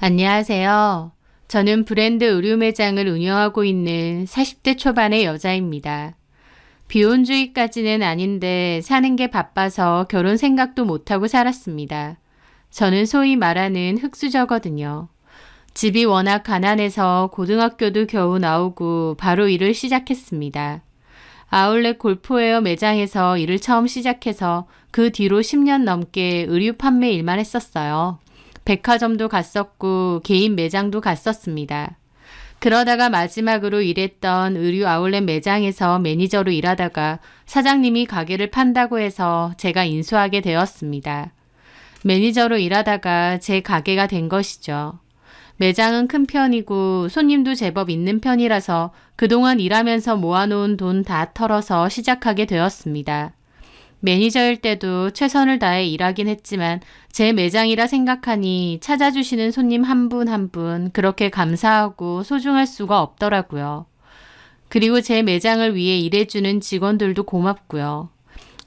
안녕하세요. 저는 브랜드 의류 매장을 운영하고 있는 40대 초반의 여자입니다. 비혼주의까지는 아닌데 사는 게 바빠서 결혼 생각도 못하고 살았습니다. 저는 소위 말하는 흙수저거든요. 집이 워낙 가난해서 고등학교도 겨우 나오고 바로 일을 시작했습니다. 아울렛 골프웨어 매장에서 일을 처음 시작해서 그 뒤로 10년 넘게 의류 판매 일만 했었어요. 백화점도 갔었고 개인 매장도 갔었습니다. 그러다가 마지막으로 일했던 의류 아울렛 매장에서 매니저로 일하다가 사장님이 가게를 판다고 해서 제가 인수하게 되었습니다. 매니저로 일하다가 제 가게가 된 것이죠. 매장은 큰 편이고 손님도 제법 있는 편이라서 그동안 일하면서 모아놓은 돈 다 털어서 시작하게 되었습니다. 매니저일 때도 최선을 다해 일하긴 했지만 제 매장이라 생각하니 찾아주시는 손님 한 분 한 분 그렇게 감사하고 소중할 수가 없더라고요. 그리고 제 매장을 위해 일해주는 직원들도 고맙고요.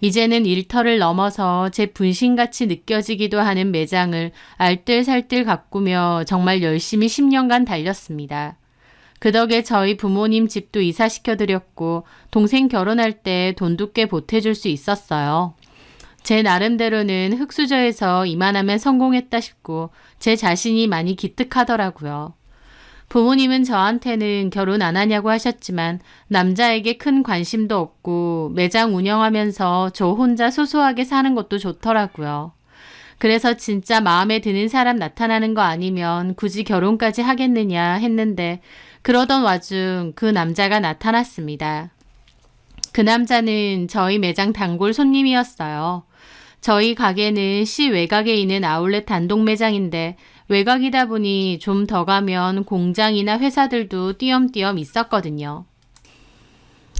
이제는 일터를 넘어서 제 분신같이 느껴지기도 하는 매장을 알뜰살뜰 가꾸며 정말 열심히 10년간 달렸습니다. 그 덕에 저희 부모님 집도 이사시켜드렸고 동생 결혼할 때 돈도 꽤 보태줄 수 있었어요. 제 나름대로는 흙수저에서 이만하면 성공했다 싶고 제 자신이 많이 기특하더라고요. 부모님은 저한테는 결혼 안 하냐고 하셨지만 남자에게 큰 관심도 없고 매장 운영하면서 저 혼자 소소하게 사는 것도 좋더라고요. 그래서 진짜 마음에 드는 사람 나타나는 거 아니면 굳이 결혼까지 하겠느냐 했는데 그러던 와중 그 남자가 나타났습니다. 그 남자는 저희 매장 단골 손님이었어요. 저희 가게는 시 외곽에 있는 아울렛 단독 매장인데 외곽이다 보니 좀 더 가면 공장이나 회사들도 띄엄띄엄 있었거든요.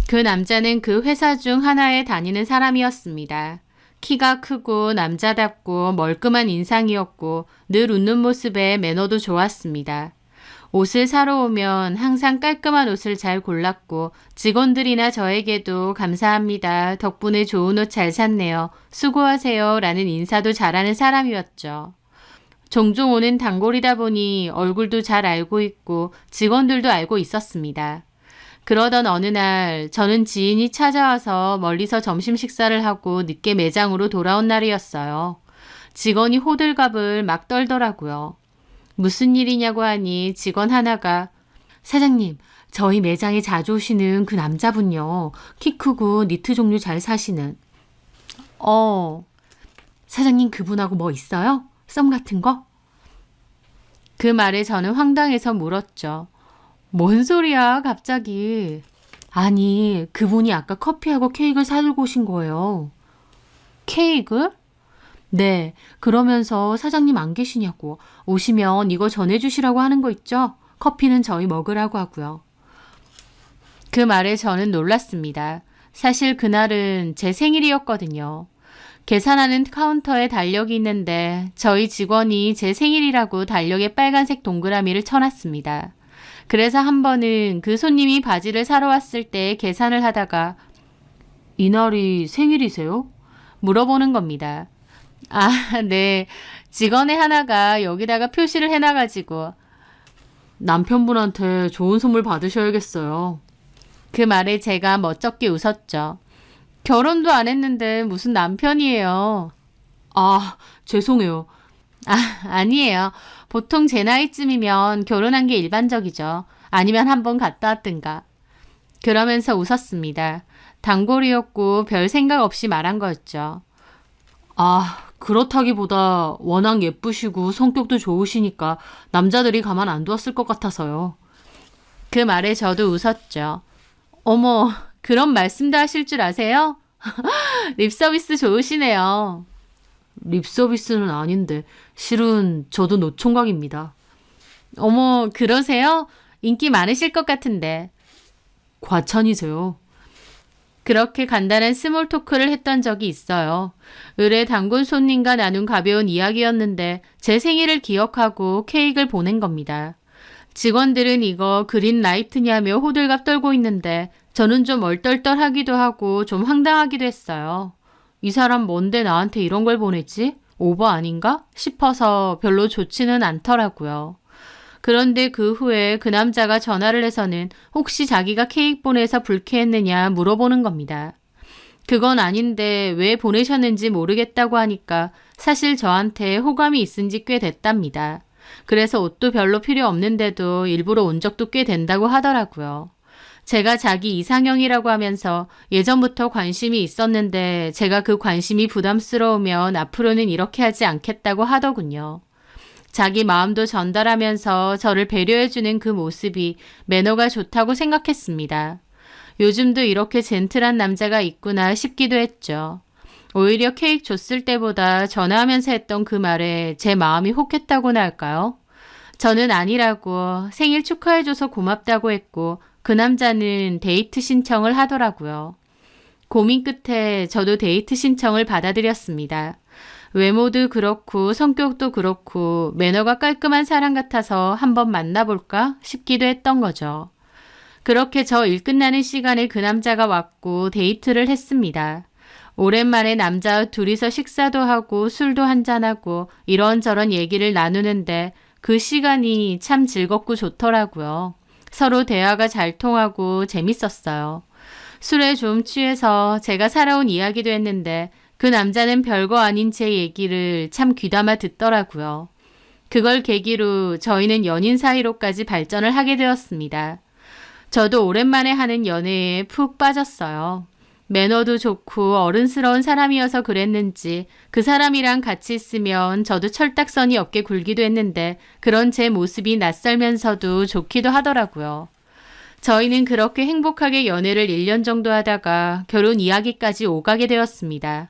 그 남자는 그 회사 중 하나에 다니는 사람이었습니다. 키가 크고 남자답고 멀끔한 인상이었고 늘 웃는 모습에 매너도 좋았습니다. 옷을 사러 오면 항상 깔끔한 옷을 잘 골랐고 직원들이나 저에게도 감사합니다. 덕분에 좋은 옷 잘 샀네요. 수고하세요. 라는 인사도 잘하는 사람이었죠. 종종 오는 단골이다 보니 얼굴도 잘 알고 있고 직원들도 알고 있었습니다. 그러던 어느 날 저는 지인이 찾아와서 멀리서 점심 식사를 하고 늦게 매장으로 돌아온 날이었어요. 직원이 호들갑을 막 떨더라고요. 무슨 일이냐고 하니 직원 하나가 사장님, 저희 매장에 자주 오시는 그 남자분요. 키 크고 니트 종류 잘 사시는. 사장님 그분하고 뭐 있어요? 썸 같은 거? 그 말에 저는 황당해서 물었죠. 뭔 소리야 갑자기. 아니 그분이 아까 커피하고 케이크를 사들고 오신 거예요. 케이크? 네, 그러면서 사장님 안 계시냐고 오시면 이거 전해주시라고 하는 거 있죠? 커피는 저희 먹으라고 하고요. 그 말에 저는 놀랐습니다. 사실 그날은 제 생일이었거든요. 계산하는 카운터에 달력이 있는데 저희 직원이 제 생일이라고 달력에 빨간색 동그라미를 쳐놨습니다. 그래서 한 번은 그 손님이 바지를 사러 왔을 때 계산을 하다가 이날이 생일이세요? 물어보는 겁니다. 아, 네. 직원의 하나가 여기다가 표시를 해놔가지고 남편분한테 좋은 선물 받으셔야겠어요. 그 말에 제가 멋쩍게 웃었죠. 결혼도 안 했는데 무슨 남편이에요. 아, 죄송해요. 아, 아니에요. 보통 제 나이쯤이면 결혼한 게 일반적이죠. 아니면 한번 갔다 왔든가. 그러면서 웃었습니다. 단골이었고 별 생각 없이 말한 거였죠. 아, 그렇다기보다 워낙 예쁘시고 성격도 좋으시니까 남자들이 가만 안 두었을 것 같아서요. 그 말에 저도 웃었죠. 어머, 그런 말씀도 하실 줄 아세요? 립서비스 좋으시네요. 립서비스는 아닌데 실은 저도 노총각입니다. 어머, 그러세요? 인기 많으실 것 같은데. 과찬이세요. 그렇게 간단한 스몰 토크를 했던 적이 있어요. 의뢰 단골 손님과 나눈 가벼운 이야기였는데 제 생일을 기억하고 케이크를 보낸 겁니다. 직원들은 이거 그린 라이트냐며 호들갑 떨고 있는데 저는 좀 얼떨떨하기도 하고 좀 황당하기도 했어요. 이 사람 뭔데 나한테 이런 걸 보냈지? 오버 아닌가? 싶어서 별로 좋지는 않더라고요. 그런데 그 후에 그 남자가 전화를 해서는 혹시 자기가 케이크 보내서 불쾌했느냐 물어보는 겁니다. 그건 아닌데 왜 보내셨는지 모르겠다고 하니까 사실 저한테 호감이 있은 지 꽤 됐답니다. 그래서 옷도 별로 필요 없는데도 일부러 온 적도 꽤 된다고 하더라고요. 제가 자기 이상형이라고 하면서 예전부터 관심이 있었는데 제가 그 관심이 부담스러우면 앞으로는 이렇게 하지 않겠다고 하더군요. 자기 마음도 전달하면서 저를 배려해주는 그 모습이 매너가 좋다고 생각했습니다. 요즘도 이렇게 젠틀한 남자가 있구나 싶기도 했죠. 오히려 케이크 줬을 때보다 전화하면서 했던 그 말에 제 마음이 혹했다고나 할까요? 저는 아니라고 생일 축하해줘서 고맙다고 했고 그 남자는 데이트 신청을 하더라고요. 고민 끝에 저도 데이트 신청을 받아들였습니다. 외모도 그렇고 성격도 그렇고 매너가 깔끔한 사람 같아서 한번 만나볼까 싶기도 했던 거죠. 그렇게 저 일 끝나는 시간에 그 남자가 왔고 데이트를 했습니다. 오랜만에 남자 둘이서 식사도 하고 술도 한잔하고 이런저런 얘기를 나누는데 그 시간이 참 즐겁고 좋더라고요. 서로 대화가 잘 통하고 재밌었어요. 술에 좀 취해서 제가 살아온 이야기도 했는데 그 남자는 별거 아닌 제 얘기를 참 귀담아 듣더라고요. 그걸 계기로 저희는 연인 사이로까지 발전을 하게 되었습니다. 저도 오랜만에 하는 연애에 푹 빠졌어요. 매너도 좋고 어른스러운 사람이어서 그랬는지 그 사람이랑 같이 있으면 저도 철딱선이 없게 굴기도 했는데 그런 제 모습이 낯설면서도 좋기도 하더라고요. 저희는 그렇게 행복하게 연애를 1년 정도 하다가 결혼 이야기까지 오가게 되었습니다.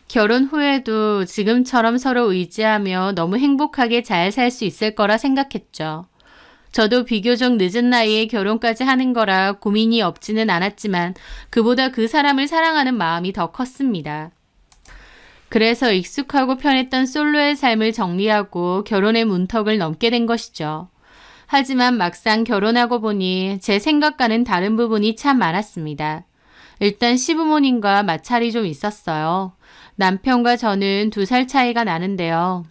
결혼 후에도 지금처럼 서로 의지하며 너무 행복하게 잘 살 수 있을 거라 생각했죠. 저도 비교적 늦은 나이에 결혼까지 하는 거라 고민이 없지는 않았지만 그보다 그 사람을 사랑하는 마음이 더 컸습니다. 그래서 익숙하고 편했던 솔로의 삶을 정리하고 결혼의 문턱을 넘게 된 것이죠. 하지만 막상 결혼하고 보니 제 생각과는 다른 부분이 참 많았습니다. 일단 시부모님과 마찰이 좀 있었어요. 남편과 저는 2살 차이가 나는데요.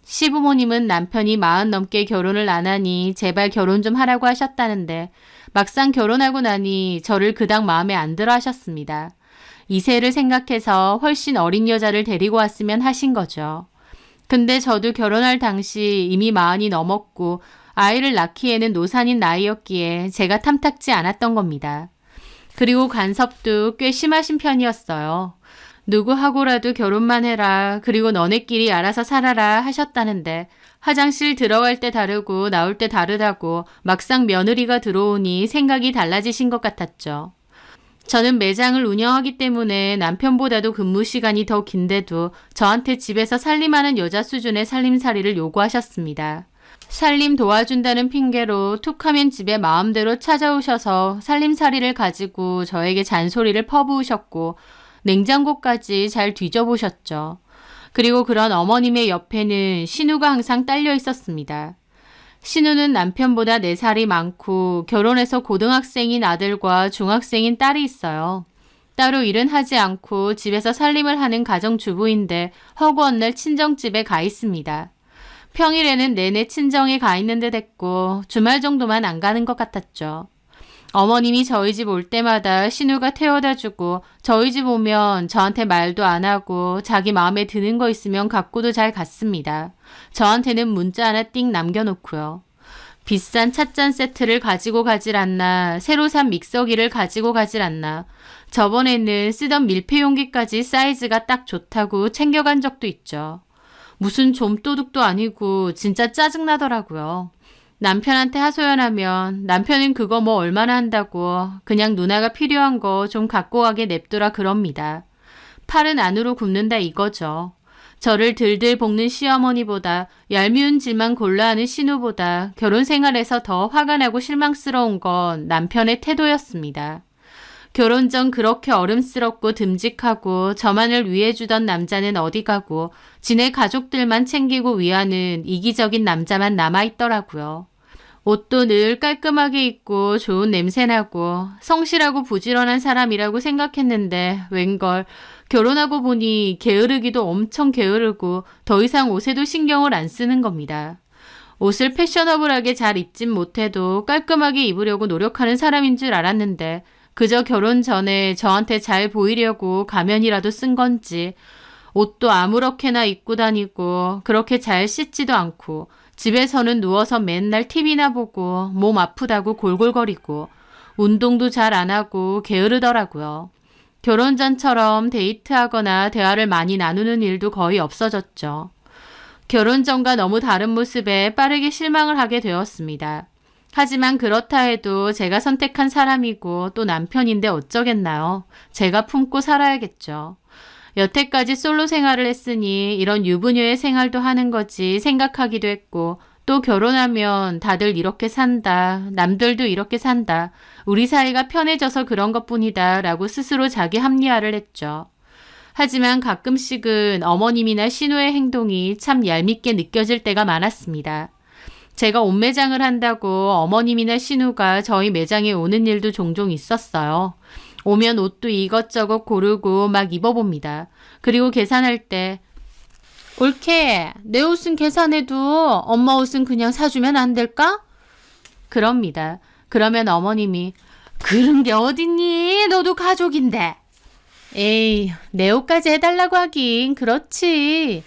시부모님은 남편이 40 넘게 결혼을 안 하니 제발 결혼 좀 하라고 하셨다는데 막상 결혼하고 나니 저를 그닥 마음에 안 들어 하셨습니다. 2세를 생각해서 훨씬 어린 여자를 데리고 왔으면 하신 거죠. 근데 저도 결혼할 당시 이미 40이 넘었고 아이를 낳기에는 노산인 나이였기에 제가 탐탁지 않았던 겁니다. 그리고 간섭도 꽤 심하신 편이었어요. 누구하고라도 결혼만 해라. 그리고 너네끼리 알아서 살아라 하셨다는데 화장실 들어갈 때 다르고 나올 때 다르다고 막상 며느리가 들어오니 생각이 달라지신 것 같았죠. 저는 매장을 운영하기 때문에 남편보다도 근무 시간이 더 긴데도 저한테 집에서 살림하는 여자 수준의 살림살이를 요구하셨습니다. 살림 도와준다는 핑계로 툭하면 집에 마음대로 찾아오셔서 살림살이를 가지고 저에게 잔소리를 퍼부으셨고 냉장고까지 잘 뒤져보셨죠. 그리고 그런 어머님의 옆에는 신우가 항상 딸려 있었습니다. 신우는 남편보다 4살이 많고 결혼해서 고등학생인 아들과 중학생인 딸이 있어요. 따로 일은 하지 않고 집에서 살림을 하는 가정주부인데 허구 어느 날 친정집에 가 있습니다. 평일에는 내내 친정에 가 있는 듯 했고 주말 정도만 안 가는 것 같았죠. 어머님이 저희 집 올 때마다 신우가 태워다 주고 저희 집 오면 저한테 말도 안 하고 자기 마음에 드는 거 있으면 갖고도 잘 갔습니다. 저한테는 문자 하나 띵 남겨놓고요. 비싼 찻잔 세트를 가지고 가질 않나, 새로 산 믹서기를 가지고 가질 않나, 저번에는 쓰던 밀폐용기까지 사이즈가 딱 좋다고 챙겨간 적도 있죠. 무슨 좀도둑도 아니고 진짜 짜증나더라고요. 남편한테 하소연하면 남편은 그거 뭐 얼마나 한다고 그냥 누나가 필요한 거 좀 갖고 가게 냅두라 그럽니다. 팔은 안으로 굽는다 이거죠. 저를 들들 볶는 시어머니보다 얄미운 질만 골라 하는 신우보다 결혼 생활에서 더 화가 나고 실망스러운 건 남편의 태도였습니다. 결혼 전 그렇게 어름스럽고 듬직하고 저만을 위해주던 남자는 어디 가고 지네 가족들만 챙기고 위하는 이기적인 남자만 남아있더라고요. 옷도 늘 깔끔하게 입고 좋은 냄새나고 성실하고 부지런한 사람이라고 생각했는데 웬걸 결혼하고 보니 게으르기도 엄청 게으르고 더 이상 옷에도 신경을 안 쓰는 겁니다. 옷을 패셔너블하게 잘 입진 못해도 깔끔하게 입으려고 노력하는 사람인 줄 알았는데 그저 결혼 전에 저한테 잘 보이려고 가면이라도 쓴 건지 옷도 아무렇게나 입고 다니고 그렇게 잘 씻지도 않고 집에서는 누워서 맨날 TV나 보고 몸 아프다고 골골거리고 운동도 잘 안 하고 게으르더라고요. 결혼 전처럼 데이트하거나 대화를 많이 나누는 일도 거의 없어졌죠. 결혼 전과 너무 다른 모습에 빠르게 실망을 하게 되었습니다. 하지만 그렇다 해도 제가 선택한 사람이고 또 남편인데 어쩌겠나요? 제가 품고 살아야겠죠. 여태까지 솔로 생활을 했으니 이런 유부녀의 생활도 하는 거지 생각하기도 했고 또 결혼하면 다들 이렇게 산다. 남들도 이렇게 산다. 우리 사이가 편해져서 그런 것뿐이다 라고 스스로 자기 합리화를 했죠. 하지만 가끔씩은 어머님이나 신우의 행동이 참 얄밉게 느껴질 때가 많았습니다. 제가 옷 매장을 한다고 어머님이나 신우가 저희 매장에 오는 일도 종종 있었어요. 오면 옷도 이것저것 고르고 막 입어봅니다. 그리고 계산할 때 올케, 내 옷은 계산해도 엄마 옷은 그냥 사주면 안 될까? 그럽니다. 그러면 어머님이 그런 게 어딨니? 너도 가족인데. 에이, 내 옷까지 해달라고 하긴 그렇지.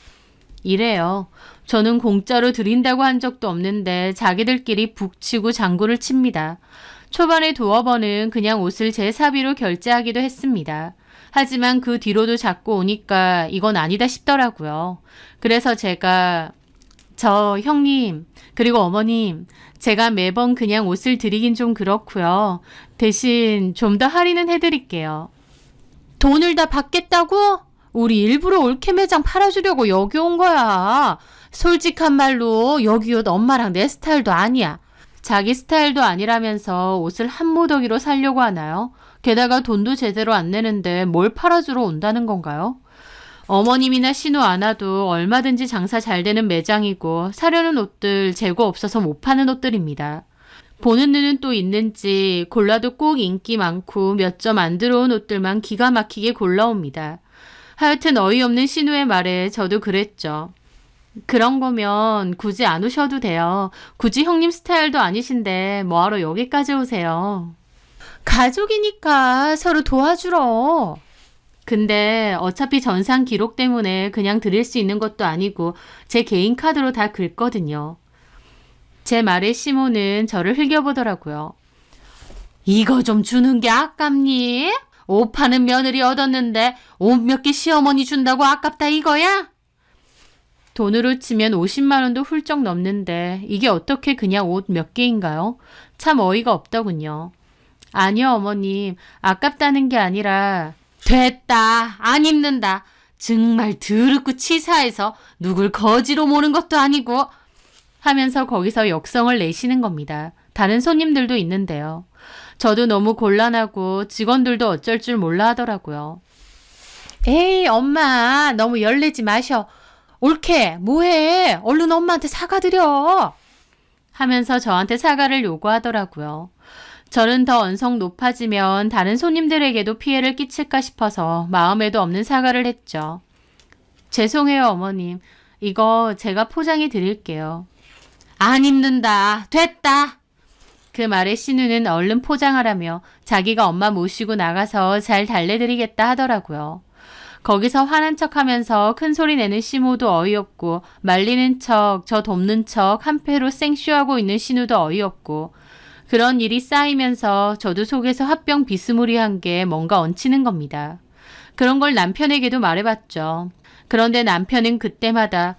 이래요. 저는 공짜로 드린다고 한 적도 없는데 자기들끼리 북치고 장구를 칩니다. 초반에 두어 번은 그냥 옷을 제 사비로 결제하기도 했습니다. 하지만 그 뒤로도 자꾸 오니까 이건 아니다 싶더라고요. 그래서 제가 저 형님 그리고 어머님 제가 매번 그냥 옷을 드리긴 좀 그렇고요. 대신 좀 더 할인은 해드릴게요. 돈을 다 받겠다고? 우리 일부러 올케 매장 팔아주려고 여기 온 거야. 솔직한 말로 여기 옷 엄마랑 내 스타일도 아니야. 자기 스타일도 아니라면서 옷을 한 무더기로 사려고 하나요? 게다가 돈도 제대로 안 내는데 뭘 팔아주러 온다는 건가요? 어머님이나 신우 안 와도 얼마든지 장사 잘 되는 매장이고 사려는 옷들 재고 없어서 못 파는 옷들입니다. 보는 눈은 또 있는지 골라도 꼭 인기 많고 몇 점 안 들어온 옷들만 기가 막히게 골라옵니다. 하여튼 어이없는 신우의 말에 저도 그랬죠. 그런 거면 굳이 안 오셔도 돼요. 굳이 형님 스타일도 아니신데 뭐하러 여기까지 오세요. 가족이니까 서로 도와주러. 근데 어차피 전산 기록 때문에 그냥 드릴 수 있는 것도 아니고 제 개인 카드로 다 긁거든요. 제 말에 시모는 저를 흘겨보더라고요. 이거 좀 주는 게 아깝니? 옷 파는 며느리 얻었는데 옷 몇 개 시어머니 준다고 아깝다 이거야? 돈으로 치면 50만 원도 훌쩍 넘는데 이게 어떻게 그냥 옷 몇 개인가요? 참 어이가 없더군요. 아니요 어머님, 아깝다는 게 아니라 됐다, 안 입는다. 정말 더럽고 치사해서 누굴 거지로 모는 것도 아니고 하면서 거기서 역성을 내시는 겁니다. 다른 손님들도 있는데요. 저도 너무 곤란하고 직원들도 어쩔 줄 몰라 하더라고요. 에이 엄마 너무 열내지 마셔. 올케 뭐해? 얼른 엄마한테 사과드려. 하면서 저한테 사과를 요구하더라고요. 저는 더 언성 높아지면 다른 손님들에게도 피해를 끼칠까 싶어서 마음에도 없는 사과를 했죠. 죄송해요 어머님. 이거 제가 포장해 드릴게요. 안 입는다. 됐다. 그 말에 신우는 얼른 포장하라며 자기가 엄마 모시고 나가서 잘 달래드리겠다 하더라고요. 거기서 화난 척하면서 큰 소리 내는 시모도 어이없고 말리는 척, 저 돕는 척 한패로 생쇼하고 있는 신우도 어이없고 그런 일이 쌓이면서 저도 속에서 화병 비스무리한 게 뭔가 얹히는 겁니다. 그런 걸 남편에게도 말해봤죠. 그런데 남편은 그때마다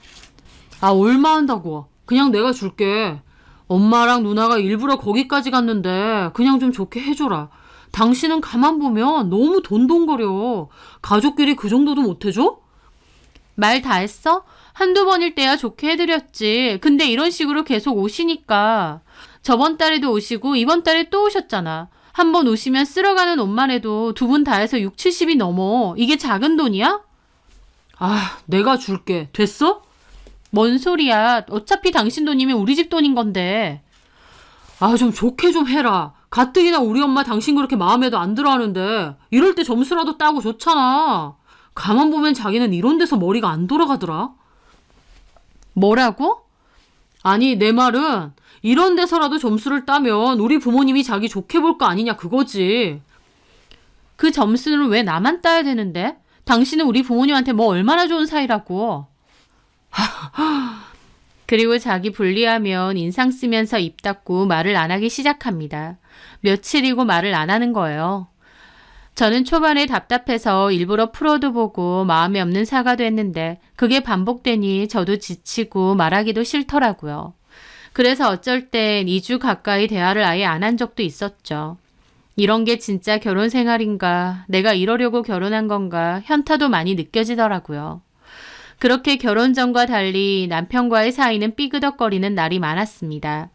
얼마 한다고? 그냥 내가 줄게. 엄마랑 누나가 일부러 거기까지 갔는데 그냥 좀 좋게 해줘라. 당신은 가만 보면 너무 돈돈거려. 가족끼리 그 정도도 못 해줘? 말 다 했어? 한두 번일 때야 좋게 해드렸지. 근데 이런 식으로 계속 오시니까. 저번 달에도 오시고 이번 달에 또 오셨잖아. 한 번 오시면 쓸어가는 옷만 해도 두 분 다 해서 6, 70이 넘어. 이게 작은 돈이야? 내가 줄게. 됐어? 뭔 소리야. 어차피 당신 돈이면 우리 집 돈인 건데. 좀 좋게 좀 해라. 가뜩이나 우리 엄마 당신 그렇게 마음에도 안 들어 하는데 이럴 때 점수라도 따고 좋잖아. 가만 보면 자기는 이런 데서 머리가 안 돌아가더라. 뭐라고? 아니, 내 말은 이런 데서라도 점수를 따면 우리 부모님이 자기 좋게 볼 거 아니냐 그거지. 그 점수는 왜 나만 따야 되는데? 당신은 우리 부모님한테 뭐 얼마나 좋은 사이라고. 그리고 자기 불리하면 인상 쓰면서 입 닫고 말을 안 하기 시작합니다. 며칠이고 말을 안 하는 거예요. 저는 초반에 답답해서 일부러 풀어도 보고 마음에 없는 사과도 했는데 그게 반복되니 저도 지치고 말하기도 싫더라고요. 그래서 어쩔 땐 2주 가까이 대화를 아예 안 한 적도 있었죠. 이런 게 진짜 결혼 생활인가, 내가 이러려고 결혼한 건가 현타도 많이 느껴지더라고요. 그렇게 결혼 전과 달리 남편과의 사이는 삐그덕거리는 날이 많았습니다.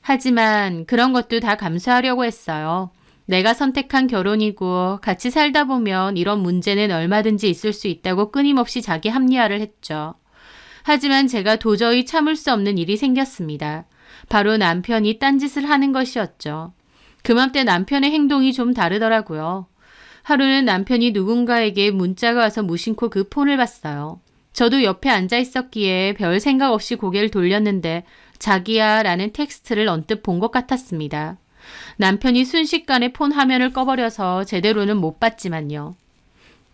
하지만 그런 것도 다 감수하려고 했어요. 내가 선택한 결혼이고 같이 살다 보면 이런 문제는 얼마든지 있을 수 있다고 끊임없이 자기 합리화를 했죠. 하지만 제가 도저히 참을 수 없는 일이 생겼습니다. 바로 남편이 딴짓을 하는 것이었죠. 그맘때 남편의 행동이 좀 다르더라고요. 하루는 남편이 누군가에게 문자가 와서 무심코 그 폰을 봤어요. 저도 옆에 앉아 있었기에 별 생각 없이 고개를 돌렸는데 자기야 라는 텍스트를 언뜻 본 것 같았습니다. 남편이 순식간에 폰 화면을 꺼버려서 제대로는 못 봤지만요.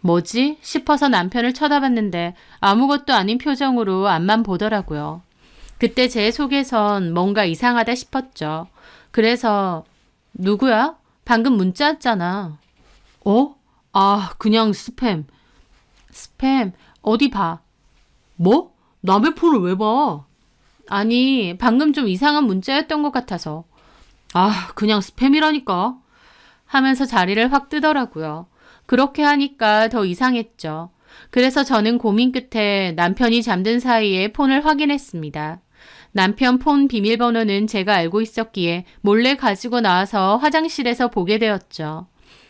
뭐지? 싶어서 남편을 쳐다봤는데 아무것도 아닌 표정으로 앞만 보더라고요. 그때 제 속에선 뭔가 이상하다 싶었죠. 그래서 누구야? 방금 문자 왔잖아. 어? 아, 그냥 스팸. 스팸? 어디 봐. 뭐? 남의 폰을 왜 봐? 아니, 방금 좀 이상한 문자였던 것 같아서. 아, 그냥 스팸이라니까. 하면서 자리를 확 뜨더라고요. 그렇게 하니까 더 이상했죠. 그래서 저는 고민 끝에 남편이 잠든 사이에 폰을 확인했습니다. 남편 폰 비밀번호는 제가 알고 있었기에 몰래 가지고 나와서 화장실에서 보게 되었죠.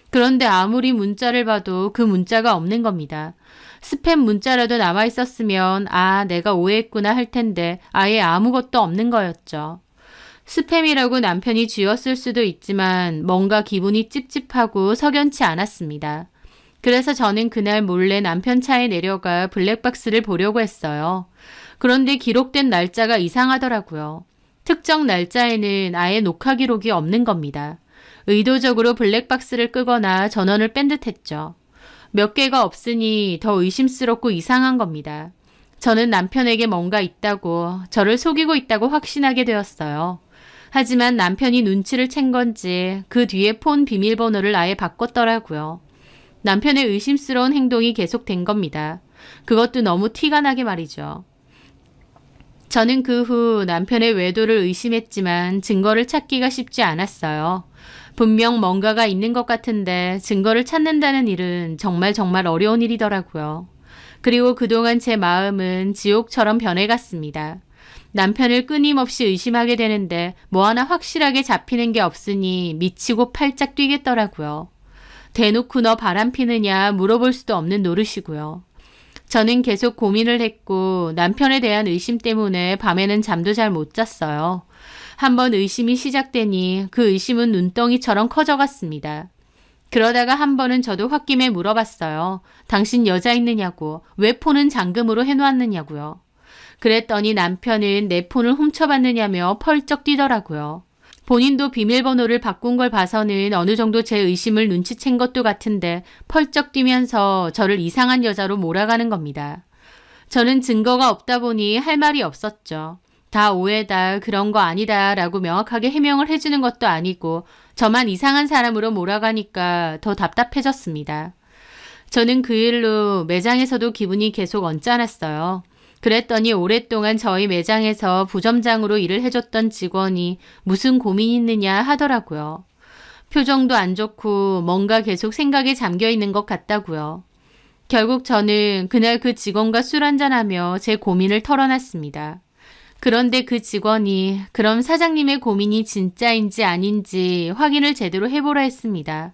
그런데 아무리 문자를 봐도 그 문자가 없는 겁니다. 스팸 문자라도 남아 있었으면 내가 오해했구나 할 텐데 아예 아무것도 없는 거였죠. 스팸이라고 남편이 지웠을 수도 있지만 뭔가 기분이 찝찝하고 석연치 않았습니다. 그래서 저는 그날 몰래 남편 차에 내려가 블랙박스를 보려고 했어요. 그런데 기록된 날짜가 이상하더라고요. 특정 날짜에는 아예 녹화 기록이 없는 겁니다. 의도적으로 블랙박스를 끄거나 전원을 뺀 듯했죠. 몇 개가 없으니 더 의심스럽고 이상한 겁니다. 저는 남편에게 뭔가 있다고, 저를 속이고 있다고 확신하게 되었어요. 하지만 남편이 눈치를 챈 건지 그 뒤에 폰 비밀번호를 아예 바꿨더라고요. 남편의 의심스러운 행동이 계속된 겁니다. 그것도 너무 티가 나게 말이죠. 저는 그 후 남편의 외도를 의심했지만 증거를 찾기가 쉽지 않았어요. 분명 뭔가가 있는 것 같은데 증거를 찾는다는 일은 정말 어려운 일이더라고요. 그리고 그동안 제 마음은 지옥처럼 변해갔습니다. 남편을 끊임없이 의심하게 되는데 뭐 하나 확실하게 잡히는 게 없으니 미치고 팔짝 뛰겠더라고요. 대놓고 너 바람 피느냐 물어볼 수도 없는 노릇이고요. 저는 계속 고민을 했고 남편에 대한 의심 때문에 밤에는 잠도 잘 못 잤어요. 한번 의심이 시작되니 그 의심은 눈덩이처럼 커져갔습니다. 그러다가 한 번은 저도 홧김에 물어봤어요. 당신 여자 있느냐고, 왜 폰은 잠금으로 해놓았느냐고요. 그랬더니 남편은 내 폰을 훔쳐봤느냐며 펄쩍 뛰더라고요. 본인도 비밀번호를 바꾼 걸 봐서는 어느 정도 제 의심을 눈치챈 것도 같은데 펄쩍 뛰면서 저를 이상한 여자로 몰아가는 겁니다. 저는 증거가 없다 보니 할 말이 없었죠. 다 오해다, 그런 거 아니다 라고 명확하게 해명을 해주는 것도 아니고 저만 이상한 사람으로 몰아가니까 더 답답해졌습니다. 저는 그 일로 매장에서도 기분이 계속 언짢았어요. 그랬더니 오랫동안 저희 매장에서 부점장으로 일을 해줬던 직원이 무슨 고민이 있느냐 하더라고요. 표정도 안 좋고 뭔가 계속 생각에 잠겨 있는 것 같다고요. 결국 저는 그날 그 직원과 술 한잔하며 제 고민을 털어놨습니다. 그런데 그 직원이 그럼 사장님의 고민이 진짜인지 아닌지 확인을 제대로 해보라 했습니다.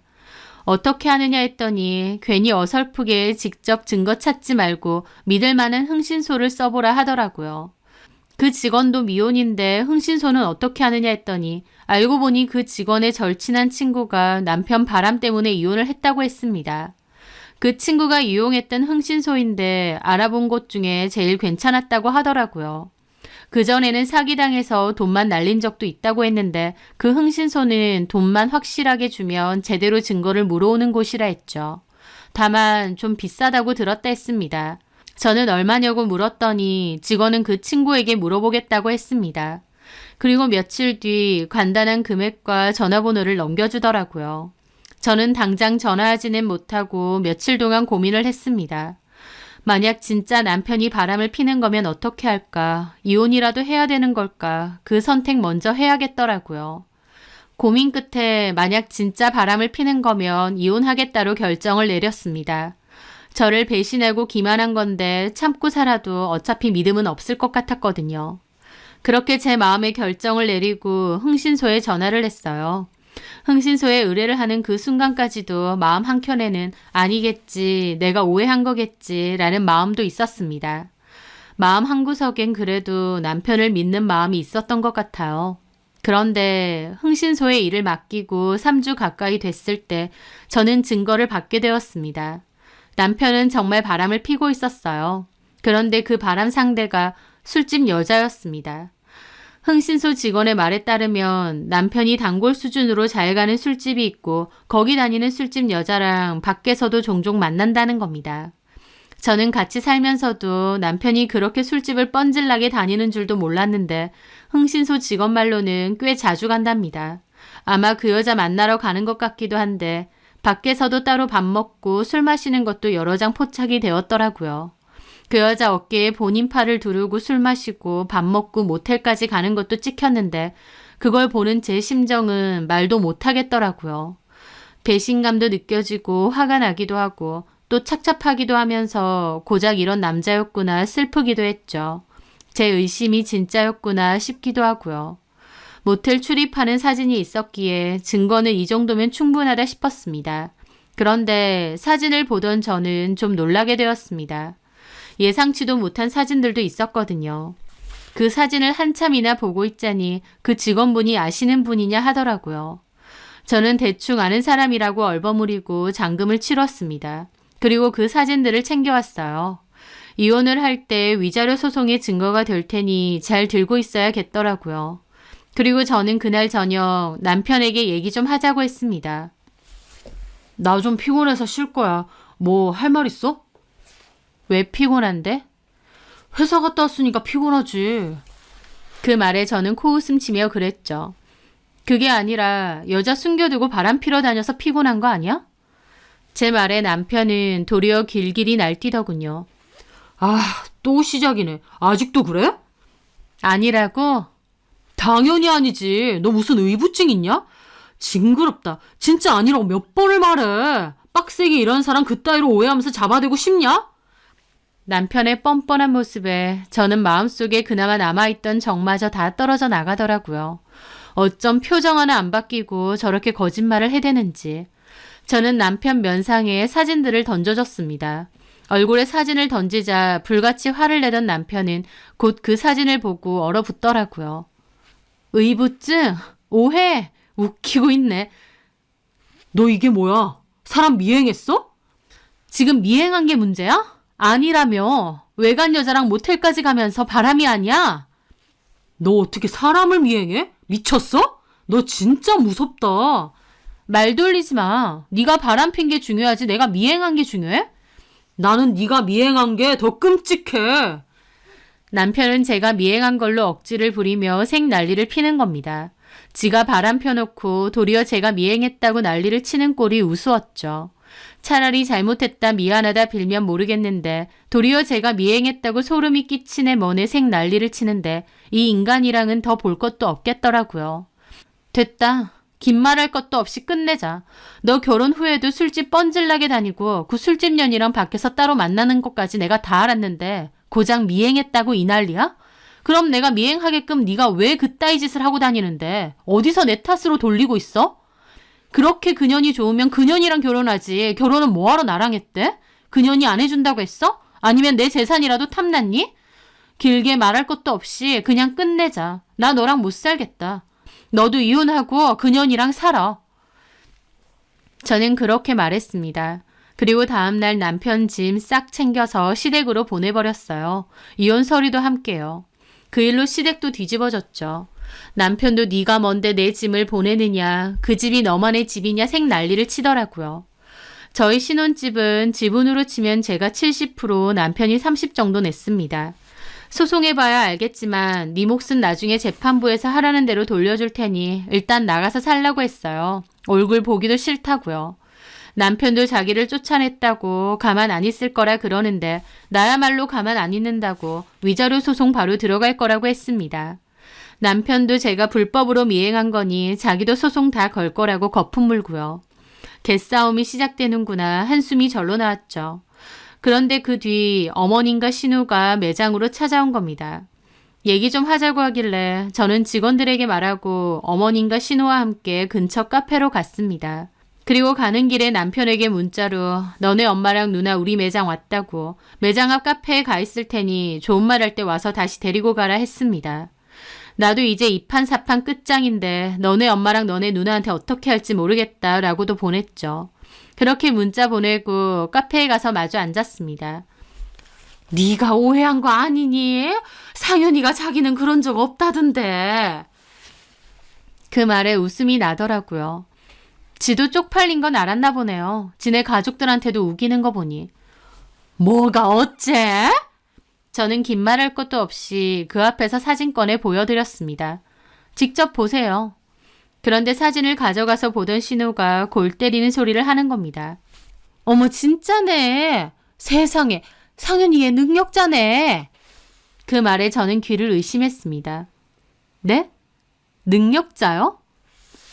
어떻게 하느냐 했더니 괜히 어설프게 직접 증거 찾지 말고 믿을 만한 흥신소를 써보라 하더라고요. 그 직원도 미혼인데 흥신소는 어떻게 하느냐 했더니 알고 보니 그 직원의 절친한 친구가 남편 바람 때문에 이혼을 했다고 했습니다. 그 친구가 이용했던 흥신소인데 알아본 곳 중에 제일 괜찮았다고 하더라고요. 그전에는 사기당해서 돈만 날린 적도 있다고 했는데 그 흥신소는 돈만 확실하게 주면 제대로 증거를 물어오는 곳이라 했죠. 다만 좀 비싸다고 들었다 했습니다. 저는 얼마냐고 물었더니 직원은 그 친구에게 물어보겠다고 했습니다. 그리고 며칠 뒤 간단한 금액과 전화번호를 넘겨주더라고요. 저는 당장 전화하지는 못하고 며칠 동안 고민을 했습니다. 만약 진짜 남편이 바람을 피는 거면 어떻게 할까? 이혼이라도 해야 되는 걸까? 그 선택 먼저 해야겠더라고요. 고민 끝에 만약 진짜 바람을 피는 거면 이혼하겠다로 결정을 내렸습니다. 저를 배신하고 기만한 건데 참고 살아도 어차피 믿음은 없을 것 같았거든요. 그렇게 제 마음의 결정을 내리고 흥신소에 전화를 했어요. 흥신소에 의뢰를 하는 그 순간까지도 마음 한켠에는 아니겠지, 내가 오해한 거겠지 라는 마음도 있었습니다. 마음 한구석엔 그래도 남편을 믿는 마음이 있었던 것 같아요. 그런데 흥신소에 일을 맡기고 3주 가까이 됐을 때 저는 증거를 받게 되었습니다. 남편은 정말 바람을 피고 있었어요. 그런데 그 바람 상대가 술집 여자였습니다. 흥신소 직원의 말에 따르면 남편이 단골 수준으로 잘 가는 술집이 있고 거기 다니는 술집 여자랑 밖에서도 종종 만난다는 겁니다. 저는 같이 살면서도 남편이 그렇게 술집을 뻔질나게 다니는 줄도 몰랐는데 흥신소 직원 말로는 꽤 자주 간답니다. 아마 그 여자 만나러 가는 것 같기도 한데 밖에서도 따로 밥 먹고 술 마시는 것도 여러 장 포착이 되었더라고요. 그 여자 어깨에 본인 팔을 두르고 술 마시고 밥 먹고 모텔까지 가는 것도 찍혔는데 그걸 보는 제 심정은 말도 못하겠더라고요. 배신감도 느껴지고 화가 나기도 하고 또 착잡하기도 하면서 고작 이런 남자였구나 슬프기도 했죠. 제 의심이 진짜였구나 싶기도 하고요. 모텔 출입하는 사진이 있었기에 증거는 이 정도면 충분하다 싶었습니다. 그런데 사진을 보던 저는 좀 놀라게 되었습니다. 예상치도 못한 사진들도 있었거든요. 그 사진을 한참이나 보고 있자니 그 직원분이 아시는 분이냐 하더라고요. 저는 대충 아는 사람이라고 얼버무리고 잔금을 치렀습니다. 그리고 그 사진들을 챙겨왔어요. 이혼을 할 때 위자료 소송의 증거가 될 테니 잘 들고 있어야겠더라고요. 그리고 저는 그날 저녁 남편에게 얘기 좀 하자고 했습니다. 나 좀 피곤해서 쉴 거야. 뭐 할 말 있어? 왜 피곤한데? 회사 갔다 왔으니까 피곤하지. 그 말에 저는 코웃음 치며 그랬죠. 그게 아니라 여자 숨겨두고 바람 피러 다녀서 피곤한 거 아니야? 제 말에 남편은 도리어 길길이 날뛰더군요. 아, 또 시작이네. 아직도 그래? 아니라고? 당연히 아니지. 너 무슨 의부증 있냐? 징그럽다. 진짜 아니라고 몇 번을 말해. 빡세게 이런 사람 그따위로 오해하면서 잡아대고 싶냐? 남편의 뻔뻔한 모습에 저는 마음속에 그나마 남아있던 정마저 다 떨어져 나가더라고요. 어쩜 표정 하나 안 바뀌고 저렇게 거짓말을 해대는지. 저는 남편 면상에 사진들을 던져줬습니다. 얼굴에 사진을 던지자 불같이 화를 내던 남편은 곧 그 사진을 보고 얼어붙더라고요. 의부증? 오해? 웃기고 있네. 너 이게 뭐야? 사람 미행했어? 지금 미행한 게 문제야? 아니라며. 외간 여자랑 모텔까지 가면서 바람이 아니야? 너 어떻게 사람을 미행해? 미쳤어? 너 진짜 무섭다. 말 돌리지 마. 네가 바람 핀 게 중요하지 내가 미행한 게 중요해? 나는 네가 미행한 게 더 끔찍해. 남편은 제가 미행한 걸로 억지를 부리며 생난리를 피는 겁니다. 지가 바람 펴놓고 도리어 제가 미행했다고 난리를 치는 꼴이 우스웠죠. 차라리 잘못했다 미안하다 빌면 모르겠는데 도리어 제가 미행했다고 소름이 끼치네 뭐네 생난리를 치는데 이 인간이랑은 더 볼 것도 없겠더라고요. 됐다. 긴 말할 것도 없이 끝내자. 너 결혼 후에도 술집 뻔질나게 다니고 그 술집 년이랑 밖에서 따로 만나는 것까지 내가 다 알았는데 고작 미행했다고 이 난리야? 그럼 내가 미행하게끔 네가 왜 그따위 짓을 하고 다니는데 어디서 내 탓으로 돌리고 있어? 그렇게 그년이 좋으면 그년이랑 결혼하지. 결혼은 뭐하러 나랑 했대? 그년이 안 해준다고 했어? 아니면 내 재산이라도 탐났니? 길게 말할 것도 없이 그냥 끝내자. 나 너랑 못 살겠다. 너도 이혼하고 그년이랑 살아. 저는 그렇게 말했습니다. 그리고 다음날 남편 짐 싹 챙겨서 시댁으로 보내버렸어요. 이혼 서류도 함께요. 그 일로 시댁도 뒤집어졌죠. 남편도 네가 뭔데 내 짐을 보내느냐, 그 집이 너만의 집이냐 생 난리를 치더라고요. 저희 신혼집은 지분으로 치면 제가 70%, 남편이 30 정도 냈습니다. 소송해봐야 알겠지만 네 몫은 나중에 재판부에서 하라는 대로 돌려줄 테니 일단 나가서 살라고 했어요. 얼굴 보기도 싫다고요. 남편도 자기를 쫓아냈다고 가만 안 있을 거라 그러는데 나야말로 가만 안 있는다고 위자료 소송 바로 들어갈 거라고 했습니다. 남편도 제가 불법으로 미행한 거니 자기도 소송 다 걸 거라고 거품 물고요. 개싸움이 시작되는구나 한숨이 절로 나왔죠. 그런데 그 뒤 어머님과 신우가 매장으로 찾아온 겁니다. 얘기 좀 하자고 하길래 저는 직원들에게 말하고 어머님과 신우와 함께 근처 카페로 갔습니다. 그리고 가는 길에 남편에게 문자로 너네 엄마랑 누나 우리 매장 왔다고 매장 앞 카페에 가 있을 테니 좋은 말 할 때 와서 다시 데리고 가라 했습니다. 나도 이제 이판사판 끝장인데 너네 엄마랑 너네 누나한테 어떻게 할지 모르겠다 라고도 보냈죠. 그렇게 문자 보내고 카페에 가서 마주 앉았습니다. 네가 오해한 거 아니니? 상현이가 자기는 그런 적 없다던데. 그 말에 웃음이 나더라고요. 지도 쪽팔린 건 알았나 보네요. 지네 가족들한테도 우기는 거 보니. 뭐가 어째? 저는 긴 말할 것도 없이 그 앞에서 사진 꺼내 보여드렸습니다. 직접 보세요. 그런데 사진을 가져가서 보던 신우가 골 때리는 소리를 하는 겁니다. 어머 진짜네. 세상에 상현이 얘 능력자네. 그 말에 저는 귀를 의심했습니다. 네? 능력자요?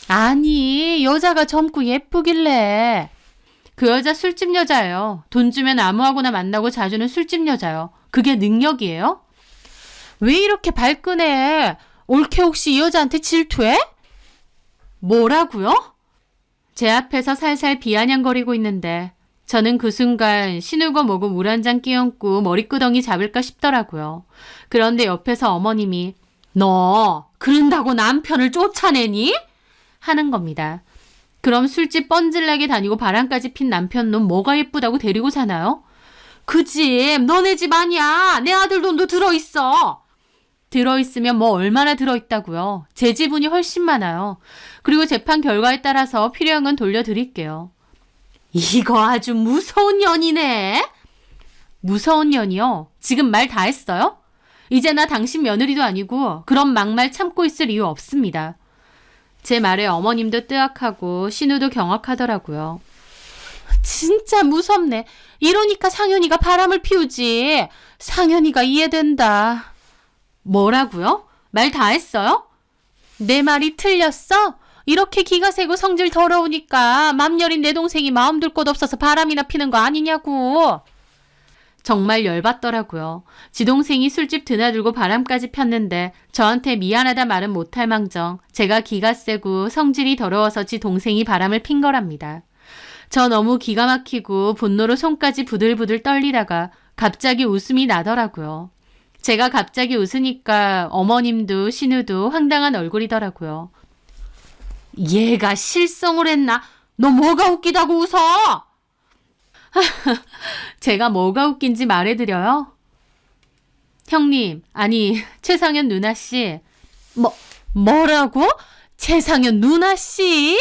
아니 여자가 젊고 예쁘길래. 그 여자 술집 여자예요. 돈 주면 아무하고나 만나고 자주는 술집 여자요. 그게 능력이에요? 왜 이렇게 발끈해? 올케 혹시 이 여자한테 질투해? 뭐라고요? 제 앞에서 살살 비아냥거리고 있는데 저는 그 순간 신우고 뭐고 물 한 잔 끼얹고 머리끄덩이 잡을까 싶더라고요. 그런데 옆에서 어머님이 너 그런다고 남편을 쫓아내니? 하는 겁니다. 그럼 술집 뻔질나게 다니고 바람까지 핀 남편 놈 뭐가 예쁘다고 데리고 사나요? 그 집 너네 집 아니야. 내 아들 돈도 들어있어. 들어있으면 뭐 얼마나 들어있다고요. 제 지분이 훨씬 많아요. 그리고 재판 결과에 따라서 필요한 건 돌려드릴게요. 이거 아주 무서운 년이네. 무서운 년이요? 지금 말 다 했어요? 이제 나 당신 며느리도 아니고 그런 막말 참고 있을 이유 없습니다. 제 말에 어머님도 뜨악하고 신우도 경악하더라고요. 진짜 무섭네. 이러니까 상현이가 바람을 피우지. 상현이가 이해된다. 뭐라고요? 말 다 했어요? 내 말이 틀렸어? 이렇게 기가 세고 성질 더러우니까 맘여린 내 동생이 마음 둘 곳 없어서 바람이나 피는 거 아니냐고. 정말 열받더라고요. 지 동생이 술집 드나들고 바람까지 폈는데 저한테 미안하다 말은 못할 망정 제가 기가 세고 성질이 더러워서 지 동생이 바람을 핀 거랍니다. 저 너무 기가 막히고 분노로 손까지 부들부들 떨리다가 갑자기 웃음이 나더라고요. 제가 갑자기 웃으니까 어머님도 신우도 황당한 얼굴이더라고요. 얘가 실성을 했나? 너 뭐가 웃기다고 웃어? 제가 뭐가 웃긴지 말해드려요? 형님, 아니 최상현 누나씨. 뭐라고? 최상현 누나씨?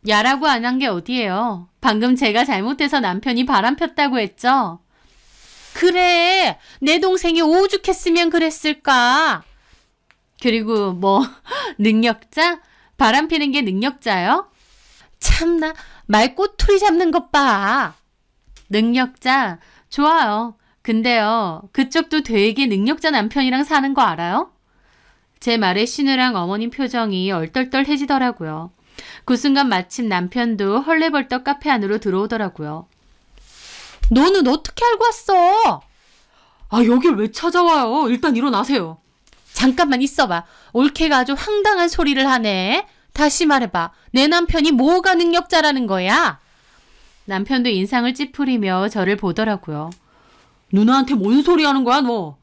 야라고 안 한 게 어디예요. 방금 제가 잘못해서 남편이 바람 폈다고 했죠? 그래, 내 동생이 오죽했으면 그랬을까? 그리고 뭐 능력자? 바람 피는 게 능력자요? 참나, 말 꼬투리 잡는 것 봐. 능력자, 좋아요. 근데요, 그쪽도 되게 능력자 남편이랑 사는 거 알아요? 제 말에 신우랑 어머님 표정이 얼떨떨해지더라고요. 그 순간 마침 남편도 헐레벌떡 카페 안으로 들어오더라고요. 너는 어떻게 알고 왔어? 아, 여길 왜 찾아와요? 일단 일어나세요. 잠깐만 있어봐. 올케가 아주 황당한 소리를 하네. 다시 말해봐. 내 남편이 뭐가 능력자라는 거야? 남편도 인상을 찌푸리며 저를 보더라고요. 누나한테 뭔 소리 하는 거야, 너?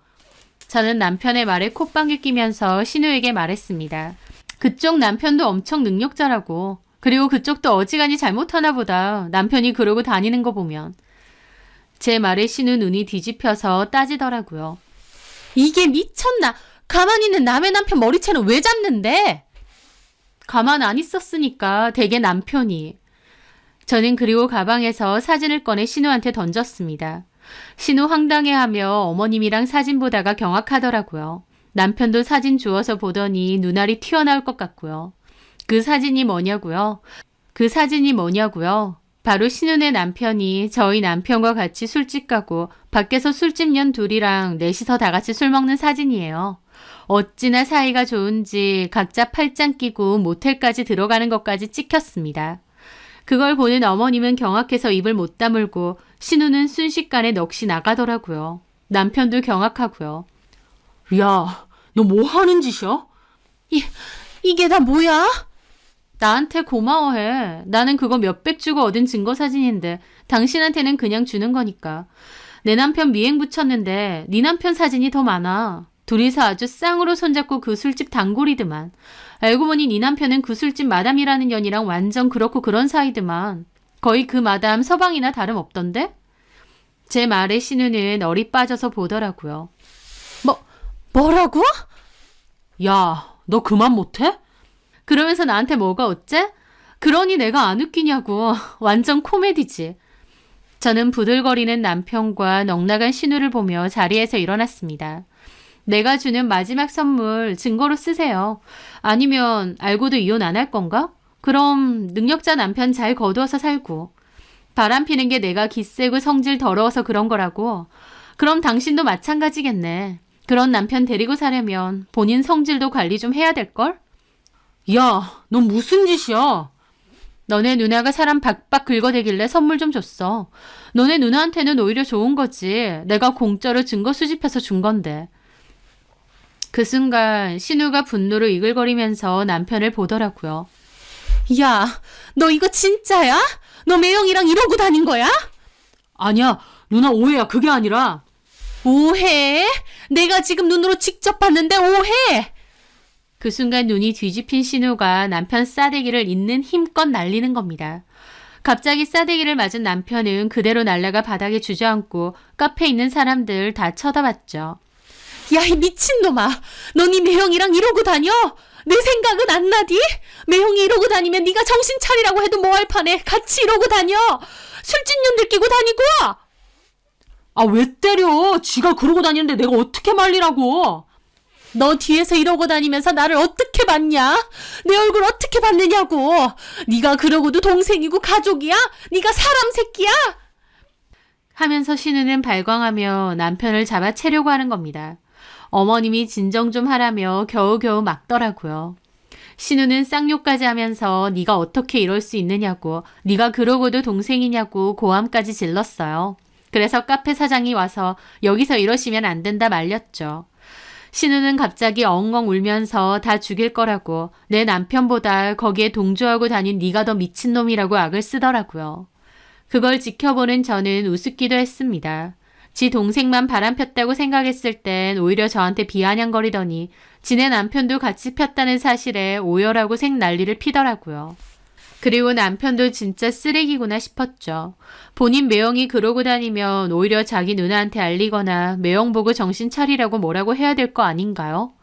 저는 남편의 말에 콧방귀 끼면서 신우에게 말했습니다. 그쪽 남편도 엄청 능력자라고. 그리고 그쪽도 어지간히 잘못하나 보다. 남편이 그러고 다니는 거 보면. 제 말에 신우 눈이 뒤집혀서 따지더라고요. 이게 미쳤나? 가만히 있는 남의 남편 머리채는 왜 잡는데? 가만 안 있었으니까 되게 남편이. 저는 그리고 가방에서 사진을 꺼내 신우한테 던졌습니다. 신우 황당해하며 어머님이랑 사진 보다가 경악하더라고요. 남편도 사진 주워서 보더니 눈알이 튀어나올 것 같고요. 그 사진이 뭐냐고요? 바로 신우네 남편이 저희 남편과 같이 술집 가고 밖에서 술집 년 둘이랑 넷이서 다 같이 술 먹는 사진이에요. 어찌나 사이가 좋은지 각자 팔짱 끼고 모텔까지 들어가는 것까지 찍혔습니다. 그걸 보는 어머님은 경악해서 입을 못 다물고 신우는 순식간에 넋이 나가더라고요. 남편도 경악하고요. 야, 너 뭐 하는 짓이야? 이게 다 뭐야? 나한테 고마워해. 나는 그거 몇백 주고 얻은 증거사진인데 당신한테는 그냥 주는 거니까. 내 남편 미행 붙였는데 네 남편 사진이 더 많아. 둘이서 아주 쌍으로 손잡고 그 술집 단골이더만. 알고 보니 네 남편은 그 술집 마담이라는 년이랑 완전 그렇고 그런 사이더만. 거의 그 마담 서방이나 다름없던데? 제 말에 신우는 얼이 빠져서 보더라고요. 뭐라고? 야, 너 그만 못해? 그러면서 나한테 뭐가 어째? 그러니 내가 안 웃기냐고. 완전 코미디지. 저는 부들거리는 남편과 넉나간 신우를 보며 자리에서 일어났습니다. 내가 주는 마지막 선물 증거로 쓰세요. 아니면 알고도 이혼 안 할 건가? 그럼 능력자 남편 잘 거두어서 살고. 바람 피는 게 내가 기세고 성질 더러워서 그런 거라고. 그럼 당신도 마찬가지겠네. 그런 남편 데리고 사려면 본인 성질도 관리 좀 해야 될걸? 야, 너 무슨 짓이야? 너네 누나가 사람 박박 긁어대길래 선물 좀 줬어. 너네 누나한테는 오히려 좋은 거지. 내가 공짜로 증거 수집해서 준 건데. 그 순간 신우가 분노로 이글거리면서 남편을 보더라고요. 야, 너 이거 진짜야? 너 매형이랑 이러고 다닌 거야? 아니야, 누나 오해야. 그게 아니라. 오해? 내가 지금 눈으로 직접 봤는데 오해? 그 순간 눈이 뒤집힌 신우가 남편 싸대기를 있는 힘껏 날리는 겁니다. 갑자기 싸대기를 맞은 남편은 그대로 날아가 바닥에 주저앉고 카페에 있는 사람들 다 쳐다봤죠. 야, 이 미친놈아. 너 네 매형이랑 이러고 다녀? 내 생각은 안 나디? 매형이 이러고 다니면 네가 정신 차리라고 해도 뭐할 판에 같이 이러고 다녀. 술집년들 끼고 다니고. 아, 왜 때려? 지가 그러고 다니는데 내가 어떻게 말리라고? 너 뒤에서 이러고 다니면서 나를 어떻게 봤냐? 내 얼굴 어떻게 봤느냐고. 네가 그러고도 동생이고 가족이야? 네가 사람 새끼야? 하면서 신우는 발광하며 남편을 잡아채려고 하는 겁니다. 어머님이 진정 좀 하라며 겨우겨우 막더라고요. 신우는 쌍욕까지 하면서 네가 어떻게 이럴 수 있느냐고, 네가 그러고도 동생이냐고 고함까지 질렀어요. 그래서 카페 사장이 와서 여기서 이러시면 안 된다 말렸죠. 신우는 갑자기 엉엉 울면서 다 죽일 거라고, 내 남편보다 거기에 동조하고 다닌 네가 더 미친놈이라고 악을 쓰더라고요. 그걸 지켜보는 저는 우습기도 했습니다. 지 동생만 바람 폈다고 생각했을 땐 오히려 저한테 비아냥거리더니 지네 남편도 같이 폈다는 사실에 오열하고 색 난리를 피더라고요. 그리고 남편도 진짜 쓰레기구나 싶었죠. 본인 매형이 그러고 다니면 오히려 자기 누나한테 알리거나 매형 보고 정신 차리라고 뭐라고 해야 될 거 아닌가요?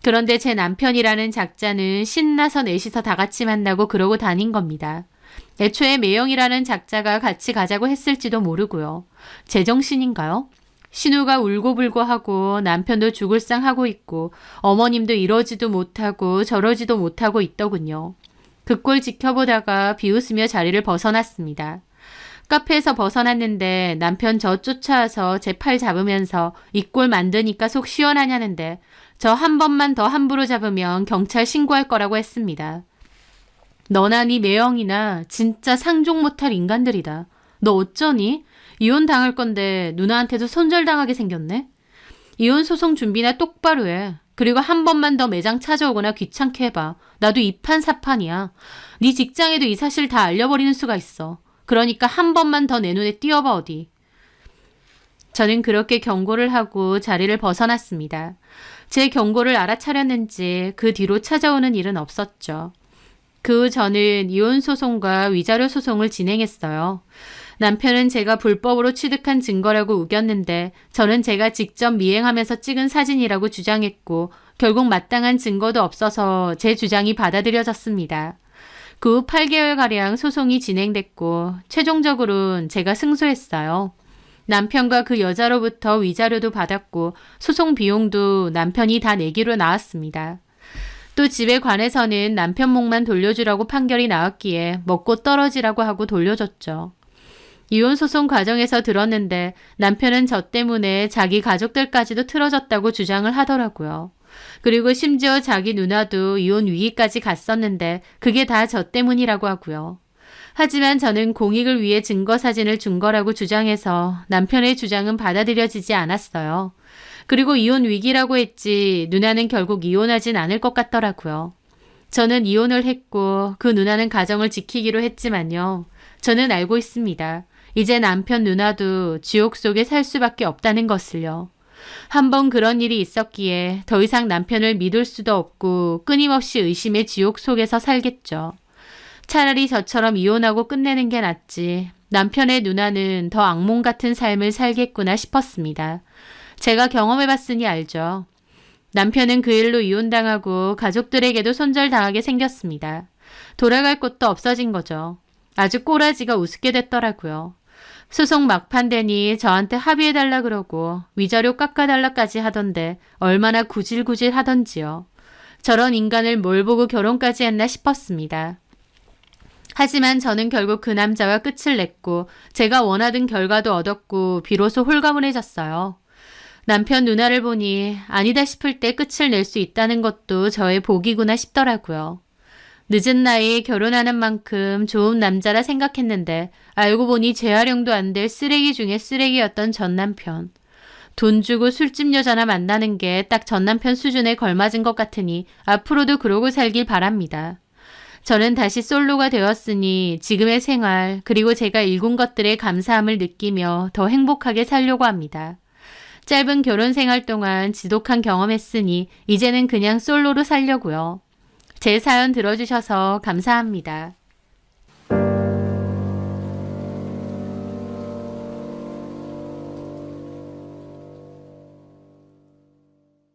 그런데 제 남편이라는 작자는 신나서 넷이서 다 같이 만나고 그러고 다닌 겁니다. 애초에 매형이라는 작자가 같이 가자고 했을지도 모르고요. 제정신인가요? 신우가 울고불고 하고 남편도 죽을 쌍하고 있고 어머님도 이러지도 못하고 저러지도 못하고 있더군요. 그 꼴 지켜보다가 비웃으며 자리를 벗어났습니다. 카페에서 벗어났는데 남편 저 쫓아와서 제 팔 잡으면서 이 꼴 만드니까 속 시원하냐는데 저 한 번만 더 함부로 잡으면 경찰 신고할 거라고 했습니다. 너나 네 매형이나 진짜 상종 못할 인간들이다. 너 어쩌니? 이혼 당할 건데 누나한테도 손절당하게 생겼네? 이혼 소송 준비나 똑바로 해. 그리고 한 번만 더 매장 찾아오거나 귀찮게 해봐. 나도 이판사판이야. 네 직장에도 이 사실 다 알려버리는 수가 있어. 그러니까 한 번만 더 내 눈에 띄어봐 어디. 저는 그렇게 경고를 하고 자리를 벗어났습니다. 제 경고를 알아차렸는지 그 뒤로 찾아오는 일은 없었죠. 그 후 저는 이혼 소송과 위자료 소송을 진행했어요. 남편은 제가 불법으로 취득한 증거라고 우겼는데 저는 제가 직접 미행하면서 찍은 사진이라고 주장했고 결국 마땅한 증거도 없어서 제 주장이 받아들여졌습니다. 그 후 8개월가량 소송이 진행됐고 최종적으로는 제가 승소했어요. 남편과 그 여자로부터 위자료도 받았고 소송 비용도 남편이 다 내기로 나왔습니다. 또 집에 관해서는 남편 몫만 돌려주라고 판결이 나왔기에 먹고 떨어지라고 하고 돌려줬죠. 이혼 소송 과정에서 들었는데 남편은 저 때문에 자기 가족들까지도 틀어졌다고 주장을 하더라고요. 그리고 심지어 자기 누나도 이혼 위기까지 갔었는데 그게 다 저 때문이라고 하고요. 하지만 저는 공익을 위해 증거 사진을 준 거라고 주장해서 남편의 주장은 받아들여지지 않았어요. 그리고 이혼 위기라고 했지 누나는 결국 이혼하진 않을 것 같더라고요. 저는 이혼을 했고 그 누나는 가정을 지키기로 했지만요. 저는 알고 있습니다. 이제 남편 누나도 지옥 속에 살 수밖에 없다는 것을요. 한번 그런 일이 있었기에 더 이상 남편을 믿을 수도 없고 끊임없이 의심의 지옥 속에서 살겠죠. 차라리 저처럼 이혼하고 끝내는 게 낫지. 남편의 누나는 더 악몽 같은 삶을 살겠구나 싶었습니다. 제가 경험해봤으니 알죠. 남편은 그 일로 이혼당하고 가족들에게도 손절당하게 생겼습니다. 돌아갈 곳도 없어진 거죠. 아주 꼬라지가 우습게 됐더라고요. 소송 막판 되니 저한테 합의해달라 그러고 위자료 깎아달라까지 하던데 얼마나 구질구질 하던지요. 저런 인간을 뭘 보고 결혼까지 했나 싶었습니다. 하지만 저는 결국 그 남자와 끝을 냈고 제가 원하던 결과도 얻었고 비로소 홀가분해졌어요. 남편 누나를 보니 아니다 싶을 때 끝을 낼 수 있다는 것도 저의 복이구나 싶더라고요. 늦은 나이에 결혼하는 만큼 좋은 남자라 생각했는데 알고 보니 재활용도 안 될 쓰레기 중에 쓰레기였던 전 남편. 돈 주고 술집 여자나 만나는 게 딱 전 남편 수준에 걸맞은 것 같으니 앞으로도 그러고 살길 바랍니다. 저는 다시 솔로가 되었으니 지금의 생활 그리고 제가 일군 것들에 감사함을 느끼며 더 행복하게 살려고 합니다. 짧은 결혼 생활 동안 지독한 경험했으니 이제는 그냥 솔로로 살려고요. 제 사연 들어주셔서 감사합니다.